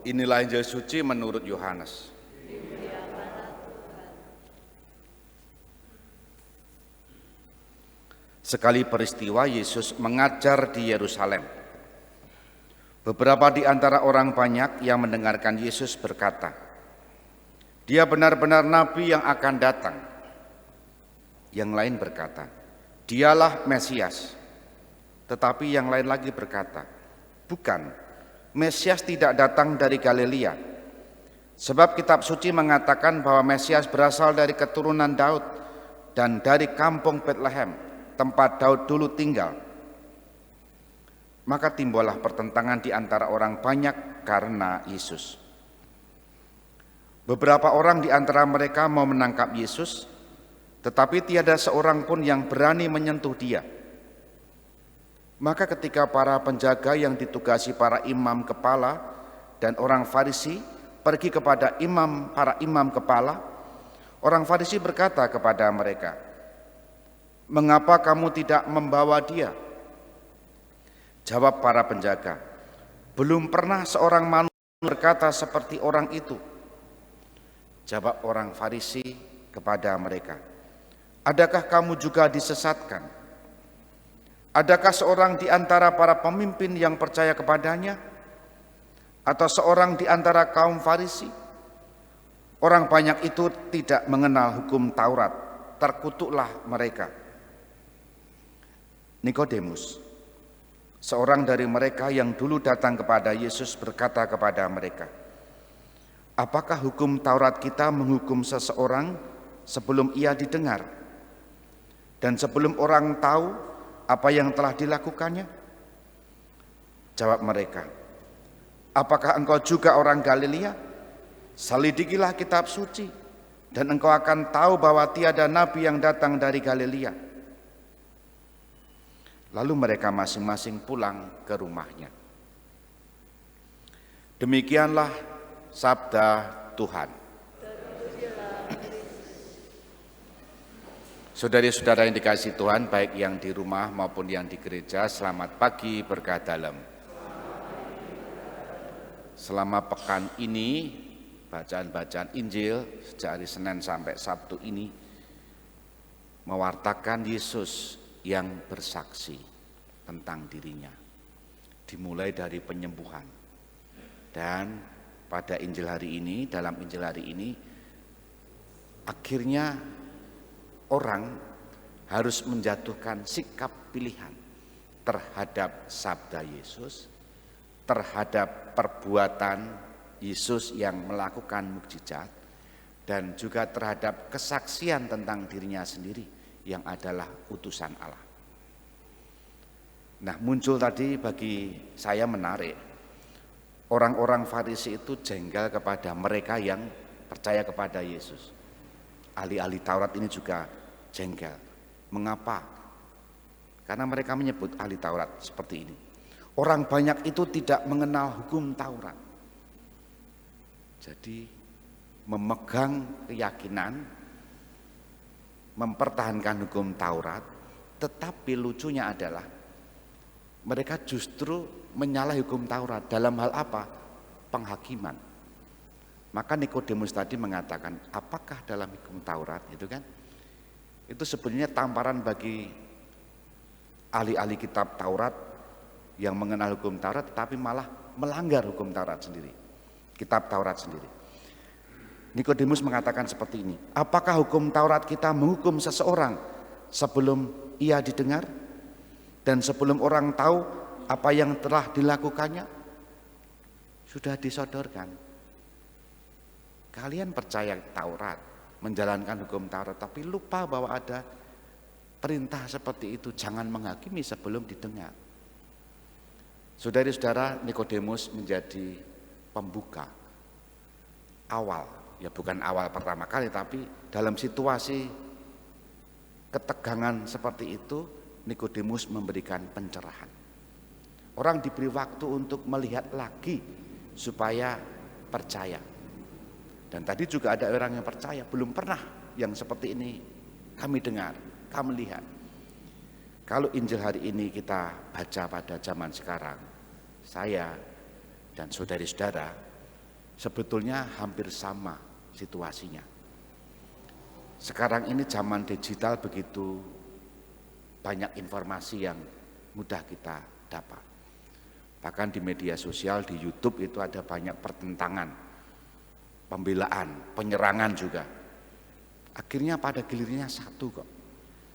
Inilah Injil suci menurut Yohanes. Sekali peristiwa Yesus mengajar di Yerusalem. Beberapa di antara orang banyak yang mendengarkan Yesus berkata, "Dia benar-benar nabi yang akan datang." Yang lain berkata, "Dialah Mesias." Tetapi yang lain lagi berkata, "Bukan, Mesias tidak datang dari Galilea. Sebab kitab suci mengatakan bahwa Mesias berasal dari keturunan Daud dan dari kampung Betlehem, tempat Daud dulu tinggal." Maka timbullah pertentangan di antara orang banyak karena Yesus. Beberapa orang di antara mereka mau menangkap Yesus, tetapi tiada seorang pun yang berani menyentuh dia. Maka ketika para penjaga yang ditugasi para imam kepala dan orang Farisi pergi kepada para imam kepala, orang Farisi berkata kepada mereka, "Mengapa kamu tidak membawa dia?" Jawab para penjaga, "Belum pernah seorang manusia berkata seperti orang itu." Jawab orang Farisi kepada mereka, "Adakah kamu juga disesatkan? Adakah seorang di antara para pemimpin yang percaya kepadanya? Atau seorang di antara kaum Farisi? Orang banyak itu tidak mengenal hukum Taurat, terkutuklah mereka." Nikodemus, seorang dari mereka yang dulu datang kepada Yesus, berkata kepada mereka, "Apakah hukum Taurat kita menghukum seseorang sebelum ia didengar? Dan sebelum orang tahu apa yang telah dilakukannya?" Jawab mereka, "Apakah engkau juga orang Galilea? Selidikilah kitab suci, dan engkau akan tahu bahwa tiada nabi yang datang dari Galilea." Lalu mereka masing-masing pulang ke rumahnya. Demikianlah sabda Tuhan. Saudari-saudara yang dikasihi Tuhan, baik yang di rumah maupun yang di gereja, selamat pagi berkah dalam. Selama pekan ini, bacaan-bacaan Injil sejak hari Senin sampai Sabtu ini mewartakan Yesus yang bersaksi tentang dirinya, dimulai dari penyembuhan. Dan pada Injil hari ini, dalam Injil hari ini, akhirnya orang harus menjatuhkan sikap pilihan terhadap sabda Yesus, terhadap perbuatan Yesus yang melakukan mukjizat, dan juga terhadap kesaksian tentang dirinya sendiri yang adalah utusan Allah. Nah, muncul tadi bagi saya menarik, orang-orang Farisi itu jengkel kepada mereka yang percaya kepada Yesus. Ahli-ahli Taurat ini juga jengkel. Mengapa? Karena mereka menyebut ahli Taurat seperti ini, orang banyak itu tidak mengenal hukum Taurat. Jadi memegang keyakinan, mempertahankan hukum Taurat, tetapi lucunya adalah mereka justru menyalahi hukum Taurat dalam hal apa? Penghakiman. Maka Nikodemus tadi mengatakan, apakah dalam hukum Taurat itu kan? Itu sebenarnya tamparan bagi ahli-ahli kitab Taurat yang mengenal hukum Taurat tetapi malah melanggar hukum Taurat sendiri, kitab Taurat sendiri. Nikodemus mengatakan seperti ini, apakah hukum Taurat kita menghukum seseorang sebelum ia didengar dan sebelum orang tahu apa yang telah dilakukannya? Sudah disodorkan. Kalian percaya Taurat, menjalankan hukum Taurat, tapi lupa bahwa ada perintah seperti itu, jangan menghakimi sebelum didengar. Saudari-saudara, Nikodemus menjadi pembuka awal, ya bukan awal pertama kali, tapi dalam situasi ketegangan seperti itu, Nikodemus memberikan pencerahan. Orang diberi waktu untuk melihat lagi supaya percaya. Dan tadi juga ada orang yang percaya, belum pernah yang seperti ini kami dengar, kami lihat. Kalau Injil hari ini kita baca pada zaman sekarang, saya dan saudari-saudara sebetulnya hampir sama situasinya. Sekarang ini zaman digital, begitu banyak informasi yang mudah kita dapat. Bahkan di media sosial, di YouTube itu ada banyak pertentangan, pembelaan, penyerangan juga. Akhirnya pada gilirannya satu kok.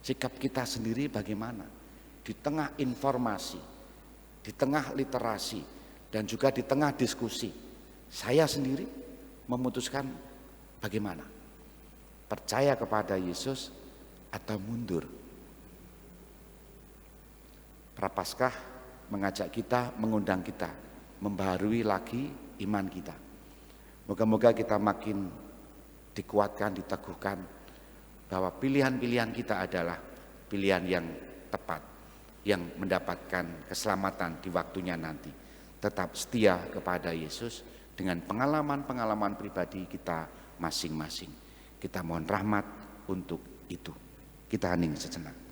Sikap kita sendiri bagaimana? Di tengah informasi, di tengah literasi, dan juga di tengah diskusi, saya sendiri memutuskan bagaimana? Percaya kepada Yesus atau mundur? Prapaskah mengajak kita, mengundang kita, membaharui lagi iman kita. Moga-moga kita makin dikuatkan, diteguhkan, bahwa pilihan-pilihan kita adalah pilihan yang tepat, yang mendapatkan keselamatan di waktunya nanti. Tetap setia kepada Yesus dengan pengalaman-pengalaman pribadi kita masing-masing. Kita mohon rahmat untuk itu. Kita hening sejenak.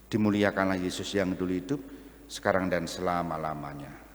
Dimuliakanlah Yesus yang dulu hidup, sekarang dan selama-lamanya.